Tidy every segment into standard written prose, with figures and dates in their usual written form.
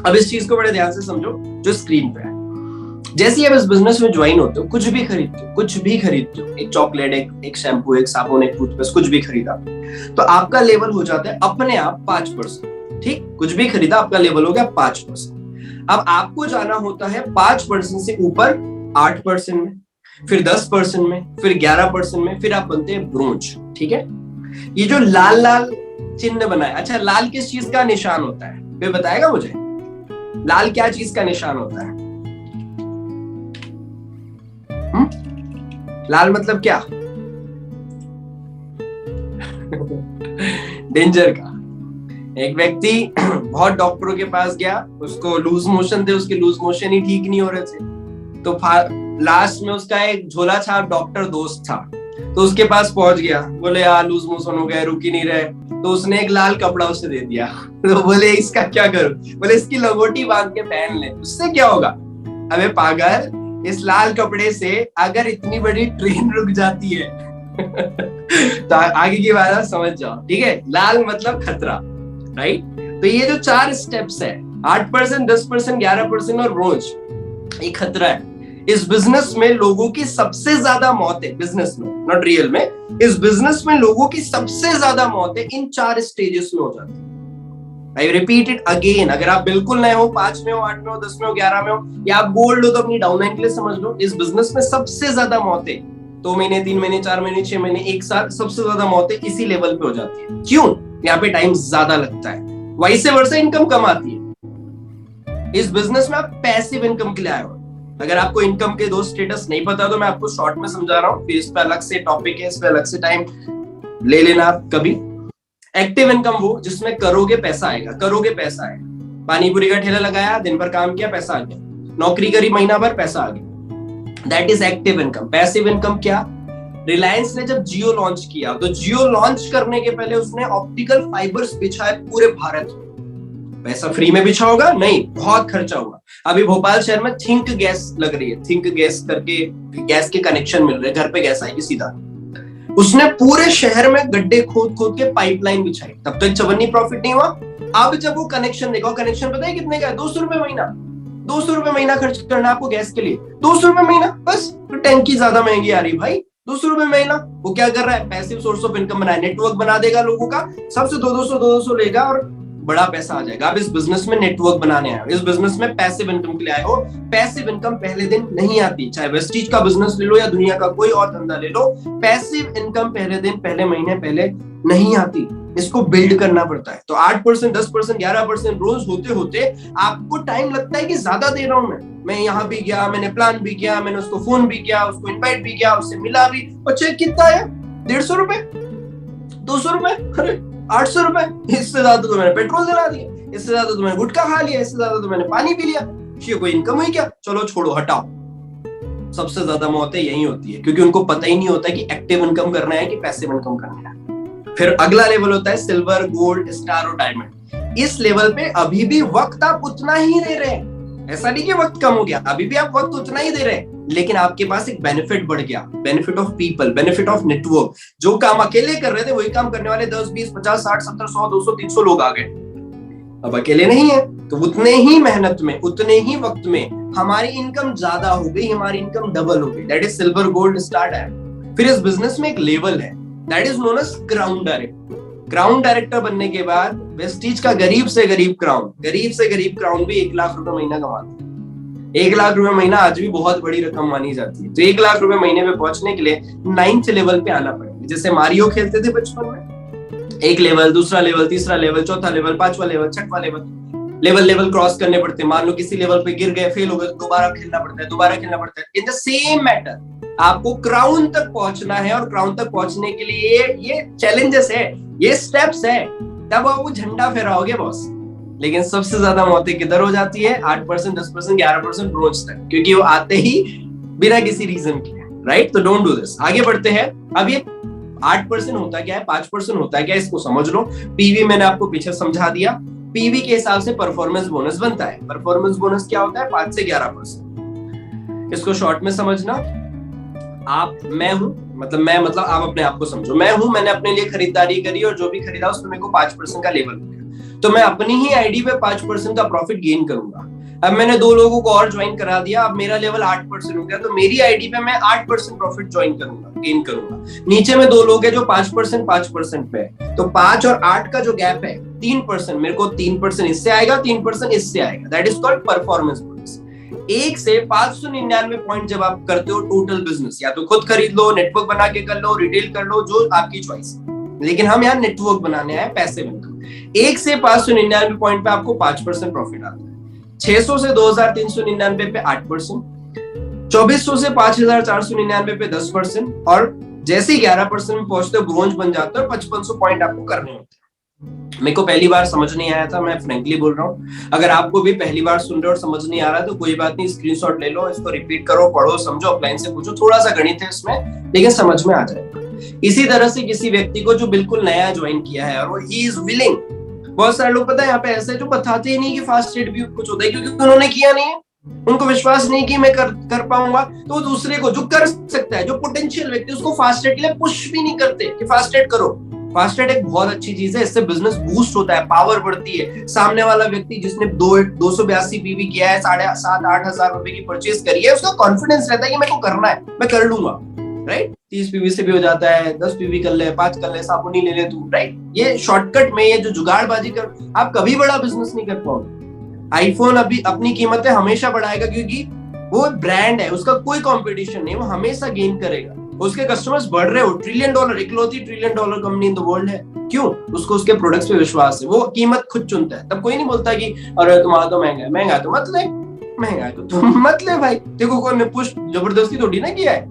अब इस चीज को बड़े ध्यान से समझो जो स्क्रीन पे है। जैसे ही आप इस बिजनेस में ज्वाइन होते हो, कुछ भी खरीदते हो, एक चॉकलेट, एक शैम्पू, एक साबुन, एक टूथपेस्ट, कुछ भी खरीदा, तो आपका लेवल हो जाता है अपने आप 5%। ठीक, कुछ भी खरीदा, आपका लेवल हो गया 5%। अब आपको जाना होता है 5% से ऊपर 8% में, फिर 10% में, फिर 11% में, फिर आप बनते हैं ब्रोंज। ठीक है, ये जो लाल लाल चिन्ह बना है, अच्छा लाल किस चीज का निशान होता है, कोई बताएगा मुझे? लाल क्या चीज का निशान होता है? लाल मतलब क्या? डेंजर का। एक व्यक्ति बहुत डॉक्टरों के पास गया, उसको लूज मोशन थे, उसके लूज मोशन ही ठीक नहीं हो रहे थे, तो लास्ट में उसका एक झोला छाप डॉक्टर दोस्त था, तो उसके पास पहुंच गया, बोले यार लूज मोशन हो गया, रुक ही नहीं रहे, तो उसने एक लाल कपड़ा उसे दे दिया। तो बोले इसका क्या करूं? बोले इसकी लंगोटी बांध के पहन ले, उससे क्या होगा? अबे पागल, इस लाल कपड़े से अगर इतनी बड़ी ट्रेन रुक जाती है तो आगे की बात आप समझ जाओ। ठीक है, लाल मतलब खतरा, राइट? तो ये जो 4 स्टेप्स है, 8%, 10%, 11% और रोज, ये खतरा है। इस बिजनेस में लोगों की सबसे ज्यादा मौत है, बिजनेस में, नॉट रियल में, इस बिजनेस में लोगों की सबसे ज्यादा मौत है इन 4 स्टेजेस में हो जाती है। आई रिपीट इट अगेन, अगर आप बिल्कुल नए हो, 5 में हो, 8 में हो, 10 में हो, 11 में हो, या आप गोल्ड हो तो अपनी डाउनलाइन के लिए समझ लो, इस बिजनेस में सबसे ज्यादा मौत है 2 महीने, 3 महीने, 4 महीने, 6 महीने, 1 साल, सबसे ज्यादा मौत है इसी लेवल पे हो जाती है। क्यों? यहाँ पे टाइम ज्यादा लगता है, वाइस वर्सा इनकम कम आती है। इस बिजनेस में आप पैसिव इनकम के लिए आए हो। अगर आपको इनकम के 2 स्टेटस नहीं पता तो मैं आपको शॉर्ट में समझा रहा हूँ, फिर इस पे अलग से टॉपिक है, इस पे अलग से टाइम ले लेना आप कभी। एक्टिव इनकम वो जिसमें करोगे पैसा आएगा, पानी पूरी का ठेला लगाया, दिन भर काम किया, पैसा आ गया, नौकरी करी महीना भर, पैसा आ गया, that is active income. Passive income क्या? रिलायंस ने जब जियो लॉन्च किया, तो जियो लॉन्च करने के पहले उसने ऑप्टिकल फाइबर्स बिछाए पूरे भारत में। पैसा फ्री में बिछा होगा? नहीं, बहुत खर्चा होगा। अभी भोपाल शहर में थिंक गैस लग रही है, थिंक गैस करके गैस के कनेक्शन मिल रहे, घर पे गैस आएगी सीधा। उसने पूरे शहर में गड्ढे खोद खोद के पाइपलाइन बिछाई, तब तक चवन्नी प्रॉफिट नहीं हुआ। अब जब वो कनेक्शन देखो, कनेक्शन पता है कितने का है? 200 रुपए महीना। 200 रुपए महीना खर्च करना आपको गैस के लिए, 200 रुपए महीना बस। तो टैंकी ज्यादा महंगी आ रही भाई, 200 रुपए महीना। वो क्या कर रहा है? पैसिव सोर्स ऑफ इनकम बनाए, नेटवर्क बना देगा लोगों का, सबसे 200 लेगा और बड़ा पैसा आ जाएगा। अब इस बिजनेस में नेटवर्क बनाने आए हो, इस बिजनेस में पैसिव इनकम के लिए आए हो। पैसिव इनकम पहले दिन नहीं आती, चाहे वेस्टीज का बिजनेस ले लो या दुनिया का कोई और धंधा ले लो, पैसिव इनकम पहले दिन, पहले महीने, पहले नहीं आती, इसको बिल्ड करना पड़ता है। तो 8%, 10%, 11% रोज होते होते आपको टाइम लगता है कि ज्यादा दे रहा हूं मैं यहाँ भी गया, मैंने प्लान भी किया, मैंने उसको फोन भी किया, उसको इन्वाइट भी किया, उससे मिला भी, और चेक कितना है? 150 रुपए, 200 रुपए, अरे 800 रुपए। इससे ज्यादा तो मैंने पेट्रोल दिला दिया, इससे ज्यादा तो मैंने गुटखा खा लिया, इससे ज्यादा तो मैंने पानी पी लिया। ये कोई इनकम हुई क्या? चलो छोड़ो, हटाओ। सबसे ज्यादा मौतें यही होती है, क्योंकि उनको पता ही नहीं होता कि एक्टिव इनकम करना है कि पैसिव इनकम करना है। फिर अगला लेवल होता है सिल्वर, गोल्ड, स्टार और डायमंड। इस लेवल पे अभी भी वक्त आप उतना ही दे रहे हैं, ऐसा नहीं कि वक्त कम हो गया, अभी भी आप वक्त उतना ही दे रहे हैं, लेकिन आपके पास एक बेनिफिट बढ़ गया, benefit of people, benefit of network. जो काम अकेले कर रहे थे वही काम करने वाले 10, 20, 50, 60, 70, 100, 200, 300 लोग आ गए। अब अकेले नहीं है, तो उतने ही मेहनत में, उतने ही वक्त में हमारी इनकम ज्यादा हो गई, हमारी इनकम डबल हो गई। That is silver, gold, star, diamond. फिर इस बिजनेस में एक लेवल है, that is known as crown director. Crown director बनने के बाद वेस्टीज का गरीब से गरीब क्राउन भी 1 लाख रुपए महीना कमाता है। 1 लाख रुपए महीना आज भी बहुत बड़ी रकम मानी जाती है। तो 1 लाख रुपए महीने में पहुंचने के लिए 9th लेवल पे आना पड़ेगा। जैसे मारियो खेलते थे बचपन में, 1 लेवल, दूसरा लेवल, तीसरा लेवल, चौथा लेवल, 5वां लेवल, 6वां लेवल, लेवल क्रॉस करने पड़ते हैं। मान लो किसी लेवल पे गिर गए, फेल हो गए, तो दोबारा खेलना पड़ता है। इन द सेम मैटर आपको क्राउन तक पहुंचना है, और क्राउन तक पहुंचने के लिए ये चैलेंजेस है, ये स्टेप्स है, तब आप वो झंडा फहराओगे बॉस। लेकिन सबसे ज्यादा मौतें किधर हो जाती है? 8%, 10%, 11% रोज तक, क्योंकि वो आते ही बिना किसी रीजन के, राइट? तो डोंट डू दिस। आगे बढ़ते हैं। अब ये 8% होता क्या है, 5% होता है क्या, इसको समझ लो। पीवी मैंने आपको पीछे समझा दिया। पीवी के हिसाब से परफॉर्मेंस बोनस बनता है। परफॉर्मेंस बोनस क्या होता है? 5 से 11%। इसको शॉर्ट में समझना, मैं आप अपने आप को समझो। मैं हूं, मैंने अपने लिए खरीदारी करी और जो भी खरीदा उसमें मेरे को 5% का लेवल मिला। तो मैं अपनी ही आईडी पे 5% का प्रॉफिट गेन करूंगा। अब मैंने 2 लोगों को और ज्वाइन करा दिया, अब मेरा लेवल 8% हो गया, तो मेरी आईडी पे मैं 8% प्रॉफिट ज्वाइन करूंगा, गेन करूंगा। नीचे में 2 लोग हैं जो 5% पे है, तो 5 और 8 का जो गैप है 3%, मेरे को 3% इससे आएगा, 3% इससे आएगा, that is called performance bonus. 1 से 599 पॉइंट जब आप करते हो टोटल बिजनेस, या तो खुद खरीद लो, नेटवर्क बना के कर लो, रिटेल कर लो, जो आपकी चॉइस है, लेकिन हम यहाँ नेटवर्क बनाने आए, पैसे मिलकर। 1 से 599 पॉइंट पे आपको 5% प्रॉफिट आता है, 600 से 2399 पे 8%, 2400 से 5499 पे 10%, और जैसे ही 11% में पहुंचते हो ब्रोंज बन जाते हो, 5500 पॉइंट आपको करने होते हैं। मेरे को पहली बार समझ नहीं आया था, मैं फ्रैंकली बोल रहा हूँ। अगर आपको भी पहली बार सुन रहे हो और समझ नहीं आ रहा तो कोई बात नहीं, स्क्रीनशॉट ले लो, इसको रिपीट करो, पढ़ो, समझो, अपलाइन से पूछो, थोड़ा सा गणित है इसमें, लेकिन समझ में आ जाएगा। इसी तरह से किसी व्यक्ति को जो बिल्कुल नया ज्वाइन किया है और वो ही इज विलिंग, बहुत सारे लोग पता है यहाँ पे ऐसे जो बताते ही नहीं कि फास्ट ट्रेड भी कुछ होता है, क्योंकि उन्होंने किया नहीं है, उनको विश्वास नहीं कि मैं कर पाऊंगा, तो वो दूसरे को जो कर सकता है, जो पोटेंशियल व्यक्ति, उसको फास्ट ट्रेड के लिए पुश भी नहीं करते कि फास्ट ट्रेड करो। फास्ट ट्रेड एक बहुत अच्छी चीज है, इससे बिजनेस बूस्ट होता है, पावर बढ़ती है। सामने वाला व्यक्ति जिसने 282 पीवी किया है, 7,500-8 हजार रुपए की परचेज करी है, उसका कॉन्फिडेंस रहता है कि मेरे को करना है, मैं कर लूंगा, राइट। 30 पीवी से भी हो जाता है, 10 पीवी कर ले, 5 कर ले, साबुनी ले ले तू, राइट। ये शॉर्टकट में, ये जो जुगाड़बाजी कर, आप कभी बड़ा बिजनेस नहीं कर पाओगे। आईफोन अभी अपनी कीमतें हमेशा बढ़ाएगा, क्योंकि वो ब्रांड है, उसका कोई कंपटीशन नहीं, वो हमेशा गेन करेगा, उसके कस्टमर्स बढ़ रहे हो। $1 ट्रिलियन, इकलौती $1 trillion company in the world है, क्यों? उसको उसके प्रोडक्ट्स पे विश्वास है, वो कीमत खुद चुनता है। तब कोई नहीं बोलता कि अरे तुम्हारा तो महंगा है, महंगा है तो मत ले, महंगा है तो तुम मत ले भाई, देखो कोई ने पुश जबरदस्ती थोड़ी ना किया है।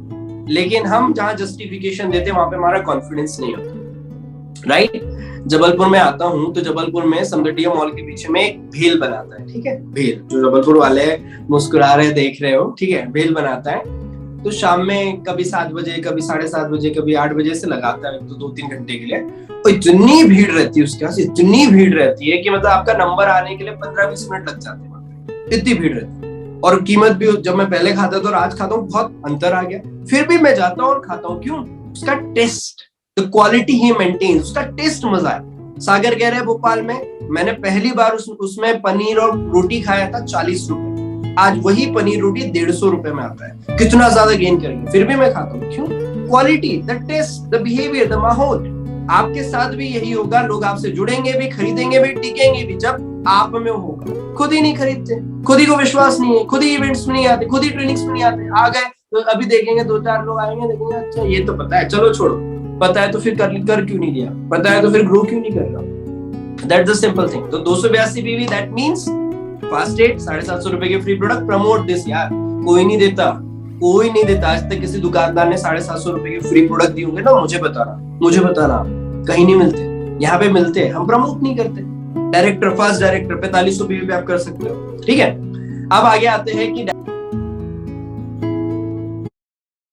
लेकिन हम जहां जस्टिफिकेशन देते हैं वहां पे हमारा कॉन्फिडेंस नहीं होता, राइट। जबलपुर में आता हूँ तो जबलपुर में समगटिया मॉल के पीछे में एक भेल बनाता है, ठीक है, भेल, जो जबलपुर वाले मुस्कुरा रहे देख रहे हो, ठीक है, भेल बनाता है। तो शाम में कभी 7 बजे, कभी 7:30 बजे, कभी 8 बजे से लगाता है, तो 2-3 घंटे के लिए। तो इतनी भीड़ रहती है उसके पास, इतनी भीड़ रहती है कि मतलब आपका नंबर आने के लिए 15-20 मिनट लग जाते हैं, इतनी भीड़ रहती है। और कीमत भी, जब मैं पहले खाता था और आज खाता हूँ, बहुत अंतर आ गया। फिर भी मैं जाता हूँ और खाता हूँ, क्यों? उसका टेस्ट, द क्वालिटी ही मेंटेन्स, उसका टेस्ट मजा है। सागर कह रहे हैं भोपाल में, मैंने पहली बार उसमें पनीर और रोटी खाया था 40 रुपए, आज वही पनीर रोटी 150 रुपए में आता है। कितना ज्यादा गेन करेंगे, फिर भी मैं खाता हूँ, क्यों? Quality, the taste, the behaviour, the माहौल। आपके साथ भी यही होगा, लोग आपसे जुड़ेंगे भी, खरीदेंगे भी, टिकेंगे भी, जब आप में होगा। खुद ही नहीं खरीदते, खुद ही को विश्वास नहीं है, खुद ही इवेंट्स में नहीं आते, खुद ही ट्रेनिंग्स में नहीं आते। आ गए तो अभी देखेंगे 2-4 लोग आएंगे, देखेंगे अच्छा ये तो पता है, चलो छोड़ो, पता है तो फिर कर क्यों नहीं दिया, पता है तो फिर ग्रो क्यों नहीं कर रहा। That's the simple thing. तो 282 PV, that means fast rate, 750 रुपए के फ्री प्रोडक्ट, प्रमोट दिस यार। कोई नहीं देता, कोई नहीं देता। आज तक किसी दुकानदार ने 750 रुपए के फ्री प्रोडक्ट दिए होंगे ना, मुझे बताना, कहीं नहीं मिलते, यहाँ पे मिलते हैं, हम प्रमोट नहीं करते। डायरेक्टर, फर्स्ट डायरेक्टर 4500 पीवी पे आप कर सकते हो, ठीक है। अब आगे आते हैं कि